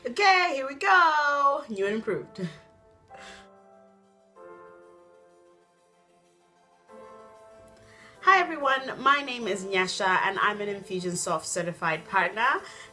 Okay, here we go. New and improved. Hi everyone, my name is Nyasha and I'm an Infusionsoft certified partner.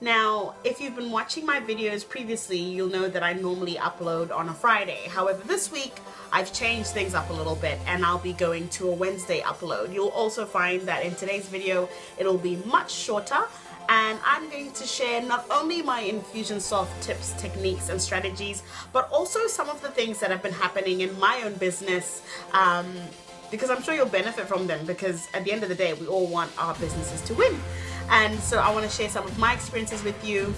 Now, if you've been watching my videos previously, you'll know that I normally upload on a Friday. However, this week I've changed things up a little bit and I'll be going to a Wednesday upload. You'll also find that in today's video, it'll be much shorter. And I'm going to share not only my Infusionsoft tips, techniques, and strategies, but also some of the things that have been happening in my own business, because I'm sure you'll benefit from them, because at the end of the day, we all want our businesses to win. And so I want to share some of my experiences with you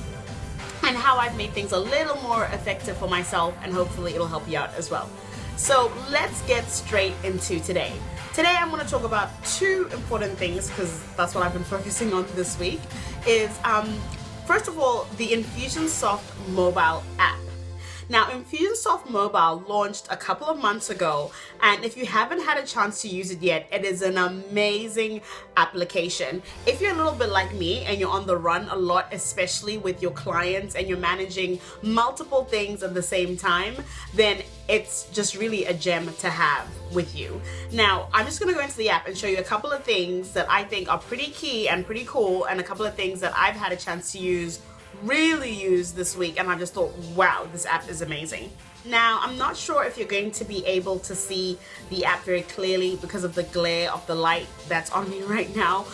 and how I've made things a little more effective for myself, and hopefully it'll help you out as well. So let's get straight into today. Today I'm going to talk about two important things, because that's what I've been focusing on this week, is first of all, the Infusionsoft Mobile app. Now, Infusionsoft Mobile launched a couple of months ago, and if you haven't had a chance to use it yet, it is an amazing application. If you're a little bit like me and you're on the run a lot, especially with your clients, and you're managing multiple things at the same time, then it's just really a gem to have with you. Now, I'm just going to go into the app and show you a couple of things that I think are pretty key and pretty cool, and a couple of things that I've had a chance to really use this week, and I just thought, wow, this app is amazing. Now, I'm not sure if you're going to be able to see the app very clearly because of the glare of the light that's on me right now,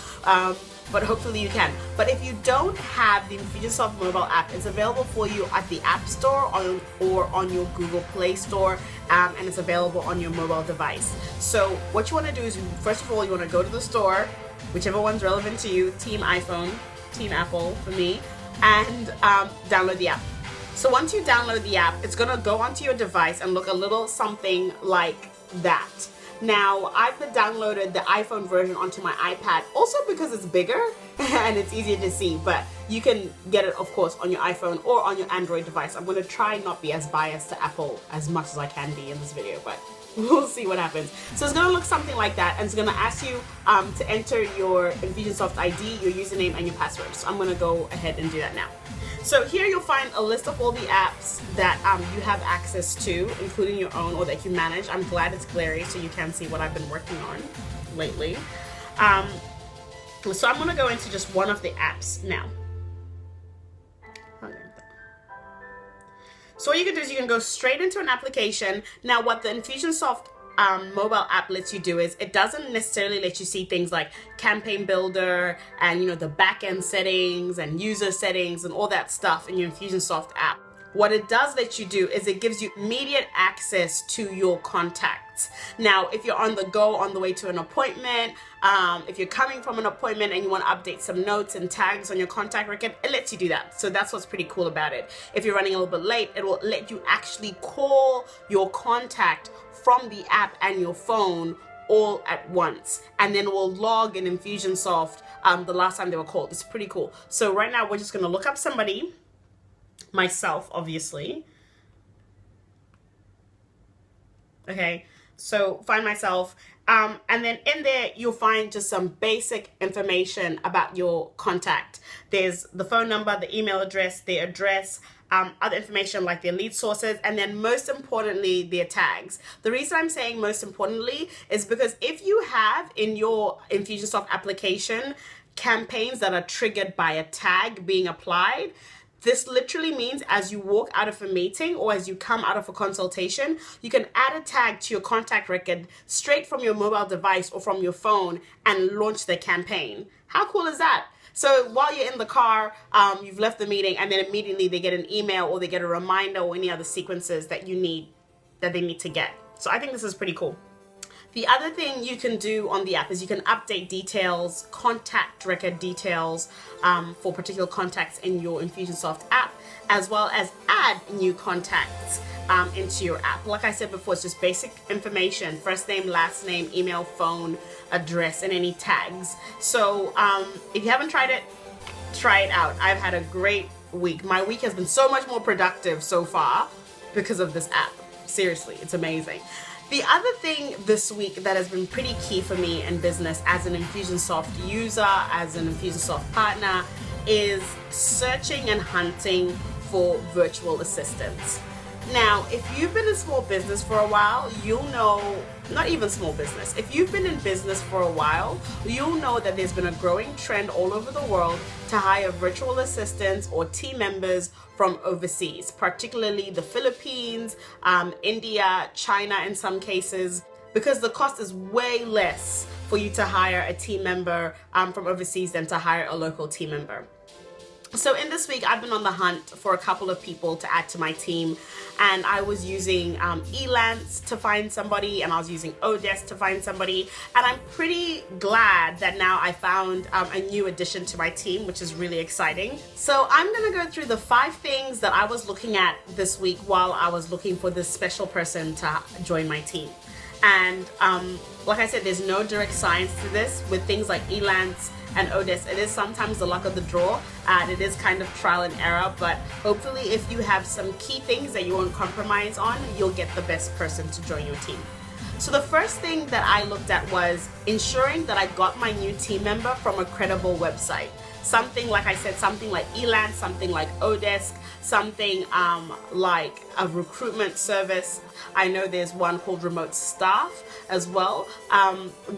but hopefully you can. But if you don't have the Infusionsoft mobile app, it's available for you at the App Store or on your Google Play Store, and it's available on your mobile device. So what you want to do is, first of all, you want to go to the store, whichever one's relevant to you, Team iPhone, Team Apple for me, and download the app. So once you download the app, it's gonna go onto your device and look a little something like that. Now, I've downloaded the iPhone version onto my iPad, also because it's bigger and it's easier to see, but you can get it, of course, on your iPhone or on your Android device. I'm gonna try not be as biased to Apple as much as I can be in this video, but we'll see what happens. So it's gonna look something like that, and it's gonna ask you to enter your Infusionsoft ID, your username, and your password. So I'm gonna go ahead and do that now. So here you'll find a list of all the apps that you have access to, including your own or that you manage. I'm glad it's glary so you can see what I've been working on lately. So I'm gonna go into just one of the apps now. So what you can do is you can go straight into an application. Now, what the Infusionsoft mobile app lets you do is, it doesn't necessarily let you see things like campaign builder and the back-end settings and user settings and all that stuff in your Infusionsoft app. What it does let you do is it gives you immediate access to your contacts. Now, if you're on the go, on the way to an appointment, if you're coming from an appointment and you want to update some notes and tags on your contact record, it lets you do that. So that's what's pretty cool about it. If you're running a little bit late, it will let you actually call your contact from the app and your phone all at once, and then we'll log in Infusionsoft the last time they were called. It's pretty cool. So right now we're just going to look up somebody, myself, obviously. Okay, so find myself, and then in there you'll find just some basic information about your contact. There's the phone number, the email address, their address, other information like their lead sources, and then most importantly, their tags. The reason I'm saying most importantly is because if you have in your Infusionsoft application campaigns that are triggered by a tag being applied, this literally means as you walk out of a meeting or as you come out of a consultation, you can add a tag to your contact record straight from your mobile device or from your phone and launch the campaign. How cool is that? So while you're in the car, you've left the meeting, and then immediately they get an email or they get a reminder or any other sequences that they need to get. So I think this is pretty cool. The other thing you can do on the app is you can update details, contact record details for particular contacts in your Infusionsoft app, as well as add new contacts into your app. Like I said before, it's just basic information: first name, last name, email, phone, address, and any tags. So if you haven't tried it, try it out. I've had a great week. My week has been so much more productive so far because of this app. Seriously, it's amazing. The other thing this week that has been pretty key for me in business as an Infusionsoft user, as an Infusionsoft partner, is searching and hunting for virtual assistants. Now, if you've been in small business for a while, you'll know, not even small business, if you've been in business for a while, you'll know that there's been a growing trend all over the world to hire virtual assistants or team members from overseas, particularly the Philippines, India, China in some cases, because the cost is way less for you to hire a team member from overseas than to hire a local team member. So in this week, I've been on the hunt for a couple of people to add to my team, and I was using Elance to find somebody, and I was using Odesk to find somebody, and I'm pretty glad that now I found a new addition to my team, which is really exciting. So I'm gonna go through the 5 things that I was looking at this week while I was looking for this special person to join my team. And like I said, there's no direct science to this. With things like Elance and Odesk, it is sometimes the luck of the draw, and it is kind of trial and error, but hopefully if you have some key things that you won't compromise on, you'll get the best person to join your team. So the first thing that I looked at was ensuring that I got my new team member from a credible website. Something, like I said, something like Elance, something like Odesk, something like a recruitment service. I know there's one called Remote Staff as well.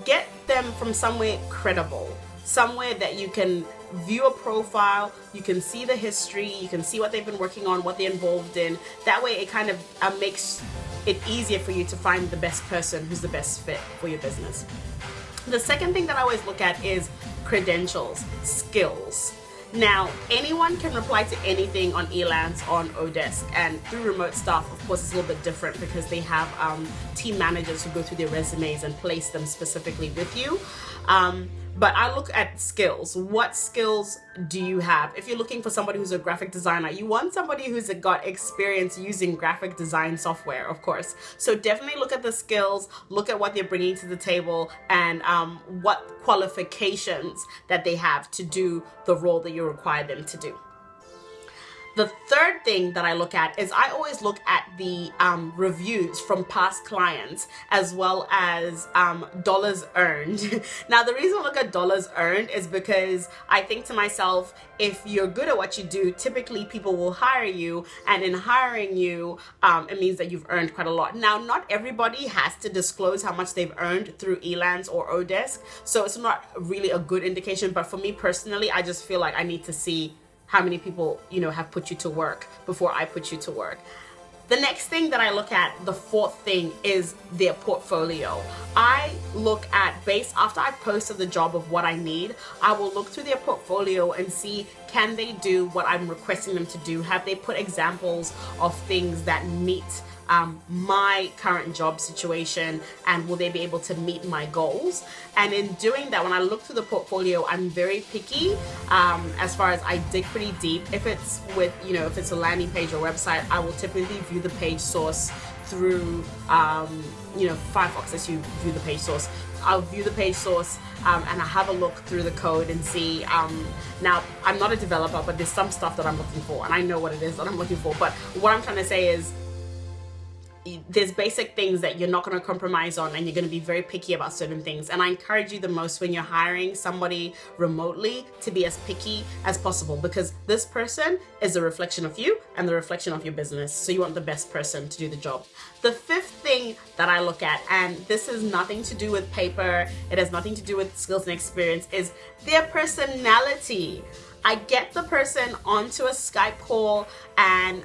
Get them from somewhere credible, somewhere that you can view a profile, you can see the history, you can see what they've been working on, what they're involved in. That way it kind of makes it easier for you to find the best person who's the best fit for your business. The second thing that I always look at is credentials, skills. Now, anyone can reply to anything on Elance, on Odesk, and through Remote Staff, of course, it's a little bit different because they have team managers who go through their resumes and place them specifically with you. But I look at skills. What skills do you have? If you're looking for somebody who's a graphic designer, you want somebody who's got experience using graphic design software, of course. So definitely look at the skills, look at what they're bringing to the table, and what qualifications that they have to do the role that you require them to do. The third thing that I look at is I always look at the reviews from past clients as well as dollars earned. Now, the reason I look at dollars earned is because I think to myself, if you're good at what you do, typically people will hire you, and in hiring you, it means that you've earned quite a lot. Now, not everybody has to disclose how much they've earned through Elance or Odesk, so it's not really a good indication, but for me personally, I just feel like I need to see how many people, have put you to work before I put you to work. The next thing that I look at, the fourth thing, is their portfolio. I look at, after I've posted the job of what I need, I will look through their portfolio and see, can they do what I'm requesting them to do? Have they put examples of things that meet my current job situation, and will they be able to meet my goals? And in doing that, when I look through the portfolio, I'm very picky as far as I dig pretty deep. If it's with, if it's a landing page or website, I will typically view the page source through, Firefox lets you view the page source. I'll view the page source and I have a look through the code and see, now I'm not a developer, but there's some stuff that I'm looking for, and I know what it is that I'm looking for. But what I'm trying to say is, there's basic things that you're not going to compromise on, and you're going to be very picky about certain things. And I encourage you the most when you're hiring somebody remotely to be as picky as possible, because this person is a reflection of you and the reflection of your business. So you want the best person to do the job. The fifth thing that I look at, and this has nothing to do with paper, it has nothing to do with skills and experience, is their personality. I get the person onto a Skype call and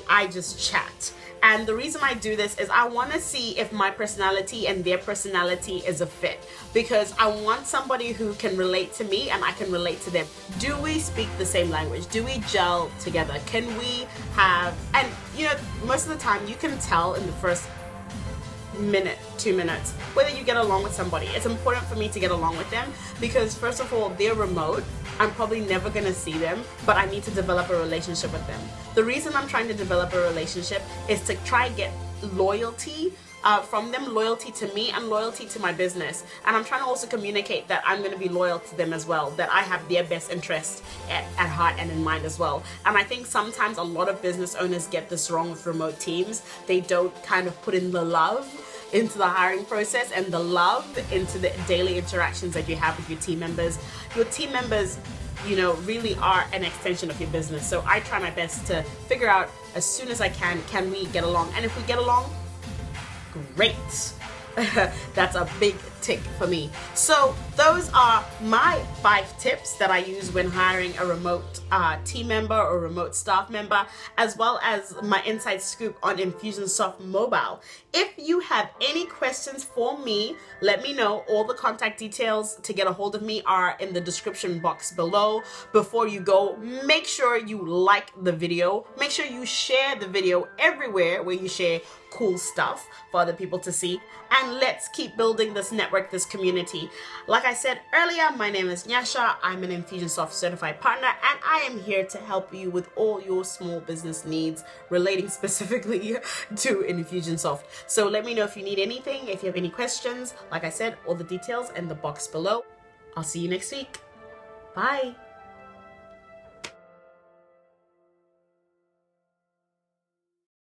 I just chat. And the reason I do this is I want to see if my personality and their personality is a fit, because I want somebody who can relate to me and I can relate to them. Do we speak the same language? Do we gel together? Can we have, and most of the time you can tell in the first minute, 2 minutes, whether you get along with somebody. It's important for me to get along with them because, first of all, they're remote. I'm probably never going to see them, but I need to develop a relationship with them. The reason I'm trying to develop a relationship is to try and get loyalty from them, loyalty to me and loyalty to my business. And I'm trying to also communicate that I'm going to be loyal to them as well, that I have their best interest at heart and in mind as well. And I think sometimes a lot of business owners get this wrong with remote teams. They don't kind of put in the love into the hiring process and the love into the daily interactions that you have with your team members. Your team members really are an extension of your business. So I try my best to figure out as soon as I can we get along? And if we get along, great. That's a big tick for me. So those are my 5 tips that I use when hiring a remote team member or remote staff member, as well as my inside scoop on Infusionsoft Mobile. If you have any questions for me, let me know. All the contact details to get a hold of me are in the description box below. Before you go, make sure you like the video. Make sure you share the video everywhere where you share cool stuff for other people to see, and let's keep building this network, this community. Like I said earlier, my name is Nyasha. I'm an Infusionsoft certified partner, and I am here to help you with all your small business needs relating specifically to Infusionsoft. So let me know if you need anything, if you have any questions. Like I said, all the details in the box below. I'll see you next week. Bye.